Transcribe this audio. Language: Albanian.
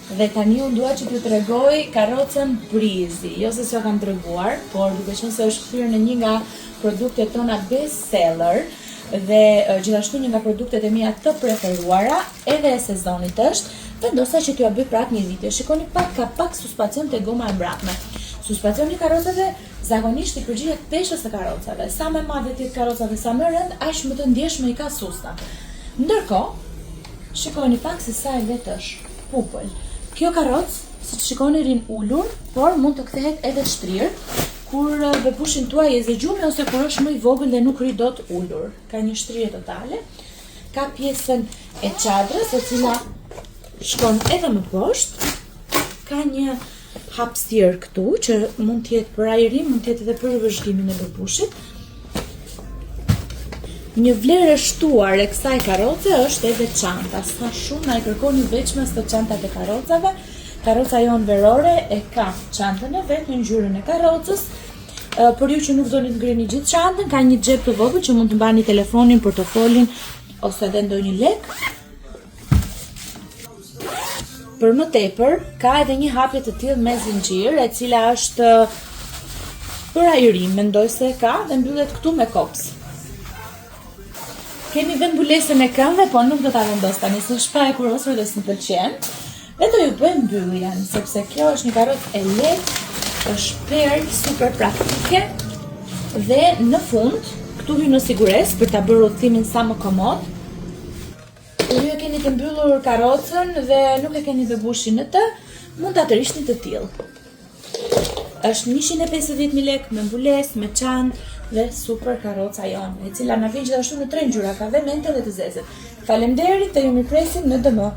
Dhe tani unë dua që t'ju tregoj karrocën Breezy. Jo se s'jo kam treguar, por duke qenë se është kthyer në një nga produktet tona best seller dhe gjithashtu një nga produktet e mia të preferuara, edhe e sezonit është, vendosa që t'ju bëj prap një video. Shikoni pak, ka pak suspacion te goma e mbrapme. Suspacioni i karrocave zakonisht i përgjigjet peshës së karrocave. Sa më madhe të jetë karroca dhe sa më rënd, aq më të ndjeshme i ka susta. Ndërkohë, shikoni pak se sa e lehtë është. Pupull. Kjo karrocë, siç shikoni, rin ulur, por mund të kthehet edhe shtrirë kur vepushin tuaj e zgjuar ose kur është më i vogël dhe nuk ri dot ulur. Ka një shtrirje totale. Ka pjesën e çadrës, e cila shkon edhe më poshtë. Ka një hapësirë këtu që mund të jetë për ajrim, mund të jetë edhe për vëzhgimin e vepushit. Një vlerë e shtuar e kësaj karroce është edhe çanta. Sa shumë na e kërkoni veç mes të çantat e karrocave. Karroca jon verore e ka çantën e vet në ngjyrën e karrocës. Për ju që nuk doni të ngrihni gjithë çantën, ka një xhep të vogël që mund të mbani telefonin, portofolin ose edhe ndonjë lek. Për më tepër, ka edhe një hapje të tillë me zinxhir, e cila është për ajrim, mendoj se ka dhe mbyllet këtu me kops. Kemi dhe mbulesën e këmbëve, po nuk do ta vendos tani se është pa e kurosur dhe s'm pëlqen. Dhe do ju bëj mbylljen, sepse kjo është një karrocë e lehtë, është shpejt, super praktike dhe në fund këtu hyn në siguresë për ta bërë udhëtimin sa më komod. Kur ju e keni të mbyllur karrocën dhe nuk e keni vebushin në të, mund ta tërhiqni të tillë. Është 150.000 lekë me mbulesë, me çantë dhe super karroca jonë, e cila na vjen gjithashtu në 3 ngjyra, ka dhe mente dhe të zezët. Faleminderit dhe ju mirpresim në DM.